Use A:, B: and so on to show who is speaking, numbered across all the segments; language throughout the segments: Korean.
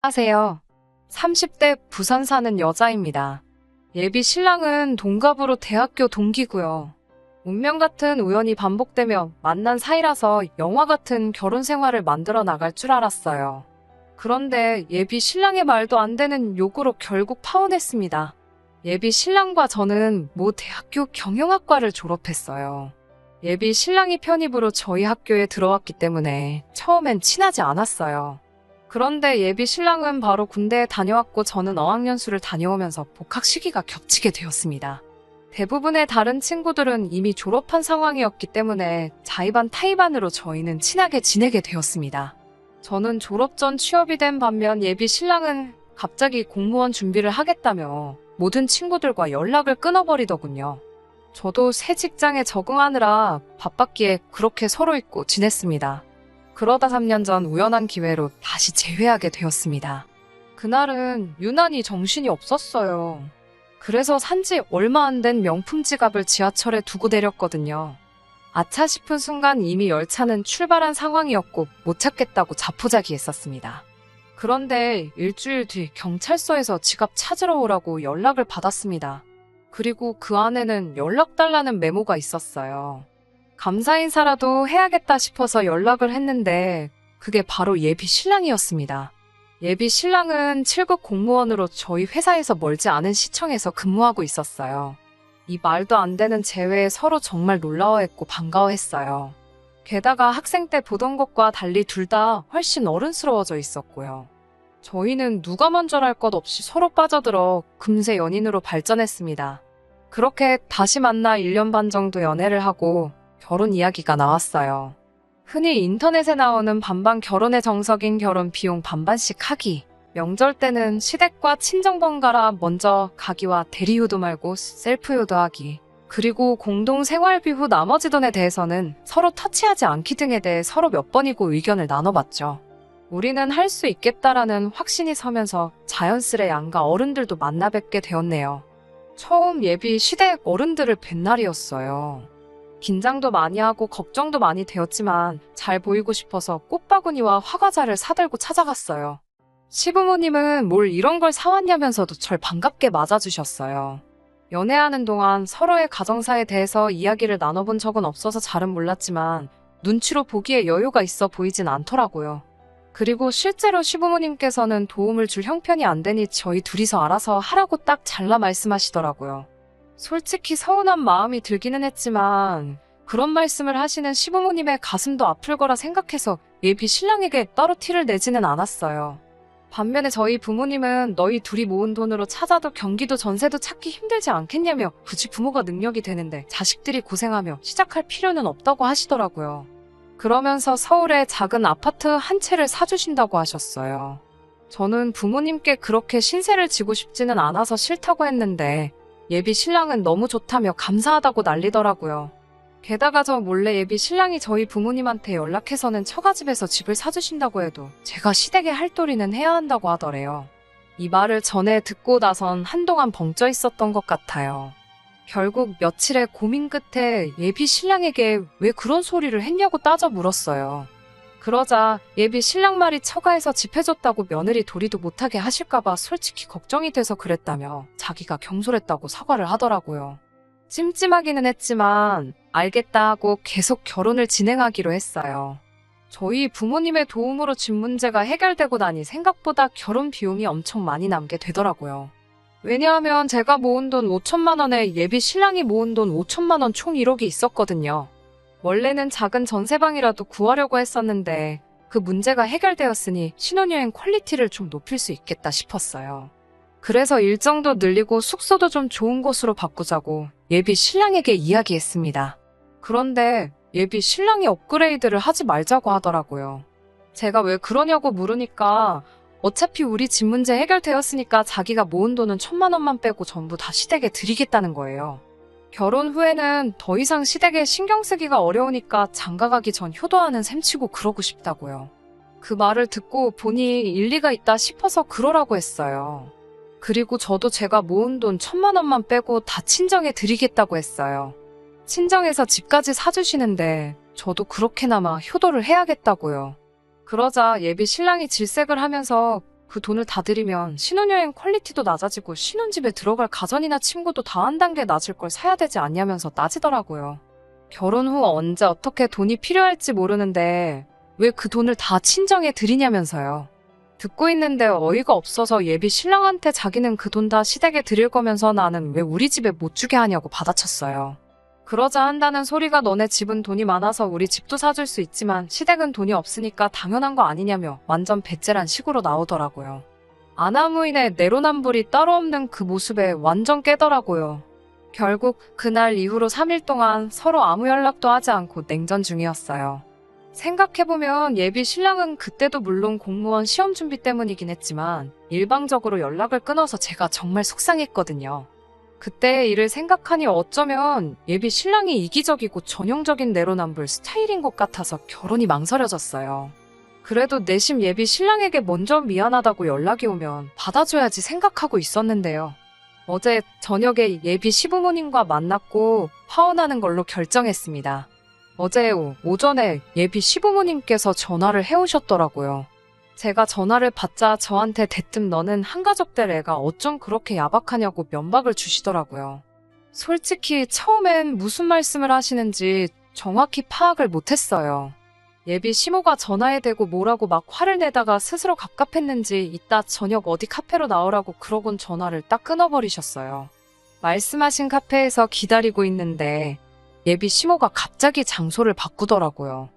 A: 안녕하세요. 30대 부산 사는 여자입니다. 예비 신랑은 동갑으로 대학교 동기고요. 운명 같은 우연이 반복되며 만난 사이라서 영화 같은 결혼 생활을 만들어 나갈 줄 알았어요. 그런데 예비 신랑의 말도 안 되는 요구로 결국 파혼했습니다. 예비 신랑과 저는 모 대학교 경영학과를 졸업했어요. 예비 신랑이 편입으로 저희 학교에 들어왔기 때문에 처음엔 친하지 않았어요. 그런데 예비 신랑은 바로 군대에 다녀왔고 저는 어학연수를 다녀오면서 복학 시기가 겹치게 되었습니다. 대부분의 다른 친구들은 이미 졸업한 상황이었기 때문에 자의반 타의반으로 저희는 친하게 지내게 되었습니다. 저는 졸업 전 취업이 된 반면 예비 신랑은 갑자기 공무원 준비를 하겠다며 모든 친구들과 연락을 끊어버리더군요. 저도 새 직장에 적응하느라 바빴기에 그렇게 서로 잊고 지냈습니다. 그러다 3년 전 우연한 기회로 다시 재회하게 되었습니다. 그날은 유난히 정신이 없었어요. 그래서 산지 얼마 안 된 명품 지갑을 지하철에 두고 내렸거든요. 아차 싶은 순간 이미 열차는 출발한 상황이었고 못 찾겠다고 자포자기했었습니다. 그런데 일주일 뒤 경찰서에서 지갑 찾으러 오라고 연락을 받았습니다. 그리고 그 안에는 연락 달라는 메모가 있었어요. 감사 인사라도 해야겠다 싶어서 연락을 했는데 그게 바로 예비 신랑이었습니다. 예비 신랑은 7급 공무원으로 저희 회사에서 멀지 않은 시청에서 근무하고 있었어요. 이 말도 안 되는 재회에 서로 정말 놀라워했고 반가워했어요. 게다가 학생 때 보던 것과 달리 둘 다 훨씬 어른스러워져 있었고요. 저희는 누가 먼저랄 것 없이 서로 빠져들어 금세 연인으로 발전했습니다. 그렇게 다시 만나 1년 반 정도 연애를 하고 결혼 이야기가 나왔어요. 흔히 인터넷에 나오는 반반 결혼의 정석인 결혼 비용 반반씩 하기. 명절 때는 시댁과 친정 번갈아 먼저 가기와 대리효도 말고 셀프효도 하기. 그리고 공동 생활비 후 나머지 돈에 대해서는 서로 터치하지 않기 등에 대해 서로 몇 번이고 의견을 나눠봤죠. 우리는 할 수 있겠다라는 확신이 서면서 자연스레 양가 어른들도 만나 뵙게 되었네요. 처음 예비 시댁 어른들을 뵌 날이었어요. 긴장도 많이 하고 걱정도 많이 되었지만 잘 보이고 싶어서 꽃바구니와 화과자를 사들고 찾아갔어요. 시부모님은 뭘 이런 걸 사왔냐면서도 절 반갑게 맞아주셨어요. 연애하는 동안 서로의 가정사에 대해서 이야기를 나눠본 적은 없어서 잘은 몰랐지만 눈치로 보기에 여유가 있어 보이진 않더라고요. 그리고 실제로 시부모님께서는 도움을 줄 형편이 안 되니 저희 둘이서 알아서 하라고 딱 잘라 말씀하시더라고요. 솔직히 서운한 마음이 들기는 했지만 그런 말씀을 하시는 시부모님의 가슴도 아플 거라 생각해서 예비 신랑에게 따로 티를 내지는 않았어요. 반면에 저희 부모님은 너희 둘이 모은 돈으로 찾아도 경기도 전세도 찾기 힘들지 않겠냐며 굳이 부모가 능력이 되는데 자식들이 고생하며 시작할 필요는 없다고 하시더라고요. 그러면서 서울에 작은 아파트 한 채를 사주신다고 하셨어요. 저는 부모님께 그렇게 신세를 지고 싶지는 않아서 싫다고 했는데 예비 신랑은 너무 좋다며 감사하다고 난리더라고요. 게다가 저 몰래 예비 신랑이 저희 부모님한테 연락해서는 처가집에서 집을 사주신다고 해도 제가 시댁에 할 도리는 해야 한다고 하더래요. 이 말을 전에 듣고 나선 한동안 벙쪄 있었던 것 같아요. 결국 며칠의 고민 끝에 예비 신랑에게 왜 그런 소리를 했냐고 따져 물었어요. 그러자 예비 신랑 말이 처가에서 집 해줬다고 며느리 도리도 못하게 하실까봐 솔직히 걱정이 돼서 그랬다며 자기가 경솔했다고 사과를 하더라고요. 찜찜하기는 했지만 알겠다 하고 계속 결혼을 진행하기로 했어요. 저희 부모님의 도움으로 집 문제가 해결되고 나니 생각보다 결혼 비용이 엄청 많이 남게 되더라고요. 왜냐하면 제가 모은 돈 5천만 원에 예비 신랑이 모은 돈 5천만 원 총 1억이 있었거든요. 원래는 작은 전세방이라도 구하려고 했었는데 그 문제가 해결되었으니 신혼여행 퀄리티를 좀 높일 수 있겠다 싶었어요. 그래서 일정도 늘리고 숙소도 좀 좋은 곳으로 바꾸자고 예비 신랑에게 이야기했습니다. 그런데 예비 신랑이 업그레이드를 하지 말자고 하더라고요. 제가 왜 그러냐고 물으니까 어차피 우리 집 문제 해결되었으니까 자기가 모은 돈은 1,000만 원만 빼고 전부 다 시댁에 드리겠다는 거예요. 결혼 후에는 더 이상 시댁에 신경 쓰기가 어려우니까 장가가기 전 효도하는 셈치고 그러고 싶다고요. 그 말을 듣고 보니 일리가 있다 싶어서 그러라고 했어요. 그리고 저도 제가 모은 돈 1,000만 원만 빼고 다 친정에 드리겠다고 했어요. 친정에서 집까지 사주시는데 저도 그렇게나마 효도를 해야겠다고요. 그러자 예비 신랑이 질색을 하면서 그 돈을 다 들이면 신혼여행 퀄리티도 낮아지고 신혼집에 들어갈 가전이나 침구도 다 한 단계 낮을 걸 사야 되지 않냐면서 따지더라고요. 결혼 후 언제 어떻게 돈이 필요할지 모르는데 왜 그 돈을 다 친정에 들이냐면서요. 듣고 있는데 어이가 없어서 예비 신랑한테 자기는 그 돈 다 시댁에 드릴 거면서 나는 왜 우리 집에 못 주게 하냐고 받아쳤어요. 그러자 한다는 소리가 너네 집은 돈이 많아서 우리 집도 사줄 수 있지만 시댁은 돈이 없으니까 당연한 거 아니냐며 완전 배째란 식으로 나오더라고요. 아나무인의 내로남불이 따로 없는 그 모습에 완전 깨더라고요. 결국 그날 이후로 3일 동안 서로 아무 연락도 하지 않고 냉전 중이었어요. 생각해보면 예비 신랑은 그때도 물론 공무원 시험 준비 때문이긴 했지만 일방적으로 연락을 끊어서 제가 정말 속상했거든요. 그때 일을 생각하니 어쩌면 예비 신랑이 이기적이고 전형적인 내로남불 스타일인 것 같아서 결혼이 망설여졌어요. 그래도 내심 예비 신랑에게 먼저 미안하다고 연락이 오면 받아줘야지 생각하고 있었는데요. 어제 저녁에 예비 시부모님과 만났고 파혼하는 걸로 결정했습니다. 어제 오전에 예비 시부모님께서 전화를 해오셨더라고요. 제가 전화를 받자 저한테 대뜸 너는 한가족 될 애가 어쩜 그렇게 야박하냐고 면박을 주시더라고요. 솔직히 처음엔 무슨 말씀을 하시는지 정확히 파악을 못했어요. 예비 시모가 전화에 대고 뭐라고 막 화를 내다가 스스로 갑갑했는지 이따 저녁 어디 카페로 나오라고 그러곤 전화를 딱 끊어버리셨어요. 말씀하신 카페에서 기다리고 있는데 예비 시모가 갑자기 장소를 바꾸더라고요.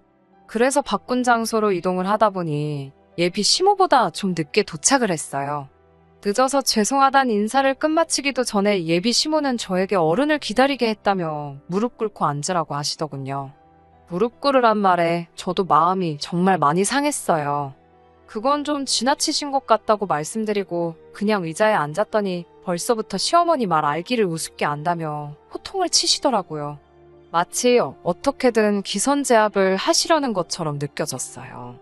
A: 그래서 바꾼 장소로 이동을 하다 보니 예비 시모보다 좀 늦게 도착을 했어요. 늦어서 죄송하단 인사를 끝마치기도 전에 예비 시모는 저에게 어른을 기다리게 했다며 무릎 꿇고 앉으라고 하시더군요. 무릎 꿇으란 말에 저도 마음이 정말 많이 상했어요. 그건 좀 지나치신 것 같다고 말씀드리고 그냥 의자에 앉았더니 벌써부터 시어머니 말 알기를 우습게 안다며 호통을 치시더라고요. 마치 어떻게든 기선제압을 하시려는 것처럼 느껴졌어요.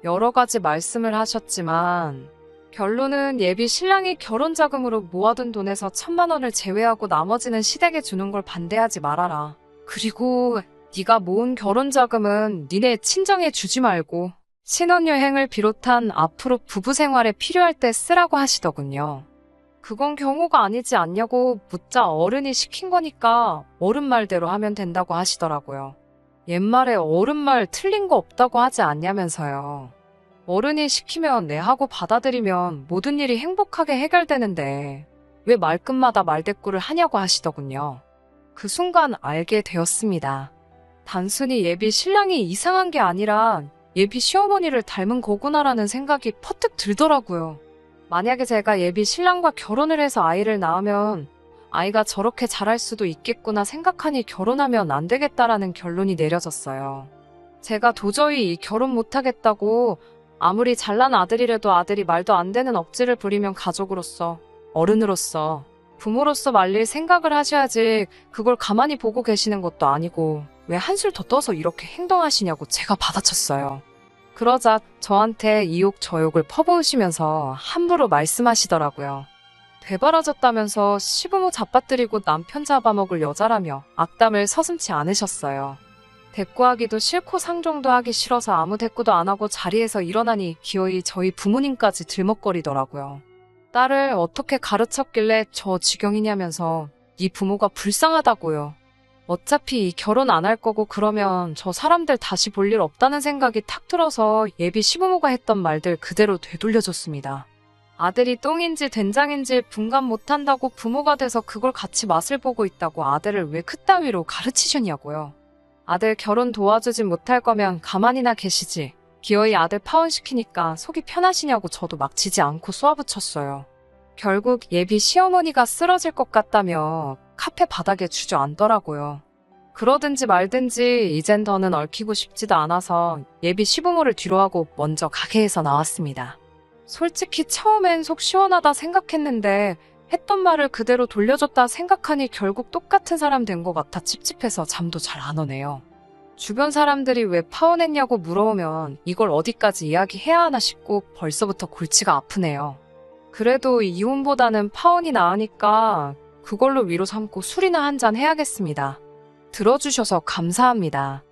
A: 여러 가지 말씀을 하셨지만 결론은 예비 신랑이 결혼 자금으로 모아둔 돈에서 1,000만 원을 제외하고 나머지는 시댁에 주는 걸 반대하지 말아라. 그리고 네가 모은 결혼 자금은 니네 친정에 주지 말고 신혼여행을 비롯한 앞으로 부부 생활에 필요할 때 쓰라고 하시더군요. 그건 경우가 아니지 않냐고 묻자 어른이 시킨 거니까 어른 말대로 하면 된다고 하시더라고요. 옛말에 어른 말 틀린 거 없다고 하지 않냐면서요. 어른이 시키면 네 하고 받아들이면 모든 일이 행복하게 해결되는데 왜 말끝마다 말대꾸를 하냐고 하시더군요. 그 순간 알게 되었습니다. 단순히 예비 신랑이 이상한 게 아니라 예비 시어머니를 닮은 거구나라는 생각이 퍼뜩 들더라고요. 만약에 제가 예비 신랑과 결혼을 해서 아이를 낳으면 아이가 저렇게 자랄 수도 있겠구나 생각하니 결혼하면 안 되겠다라는 결론이 내려졌어요. 제가 도저히 이 결혼 못하겠다고 아무리 잘난 아들이라도 아들이 말도 안 되는 억지를 부리면 가족으로서, 어른으로서, 부모로서 말릴 생각을 하셔야지 그걸 가만히 보고 계시는 것도 아니고 왜 한술 더 떠서 이렇게 행동하시냐고 제가 받아쳤어요. 그러자 저한테 이욕저욕을 퍼부으시면서 함부로 말씀하시더라고요. 되바라졌다면서 시부모 잡아뜨리고 남편 잡아먹을 여자라며 악담을 서슴지 않으셨어요. 대꾸하기도 싫고 상종도 하기 싫어서 아무 대꾸도 안 하고 자리에서 일어나니 기어이 저희 부모님까지 들먹거리더라고요. 딸을 어떻게 가르쳤길래 저 지경이냐면서 네 부모가 불쌍하다고요. 어차피 이 결혼 안 할 거고 그러면 저 사람들 다시 볼 일 없다는 생각이 탁 들어서 예비 시부모가 했던 말들 그대로 되돌려줬습니다. 아들이 똥인지 된장인지 분간 못한다고 부모가 돼서 그걸 같이 맛을 보고 있다고 아들을 왜 그따위로 가르치셨냐고요. 아들 결혼 도와주지 못할 거면 가만히나 계시지. 기어이 아들 파혼시키니까 속이 편하시냐고 저도 막지지 않고 쏘아붙였어요. 결국 예비 시어머니가 쓰러질 것 같다며 카페 바닥에 주저앉더라고요. 그러든지 말든지 이젠 더는 얽히고 싶지도 않아서 예비 시부모를 뒤로하고 먼저 가게에서 나왔습니다. 솔직히 처음엔 속 시원하다 생각했는데 했던 말을 그대로 돌려줬다 생각하니 결국 똑같은 사람 된 것 같아 찝찝해서 잠도 잘 안 오네요. 주변 사람들이 왜 파혼했냐고 물어오면 이걸 어디까지 이야기해야 하나 싶고 벌써부터 골치가 아프네요. 그래도 이혼보다는 파혼이 나으니까 그걸로 위로 삼고 술이나 한잔 해야겠습니다. 들어주셔서 감사합니다.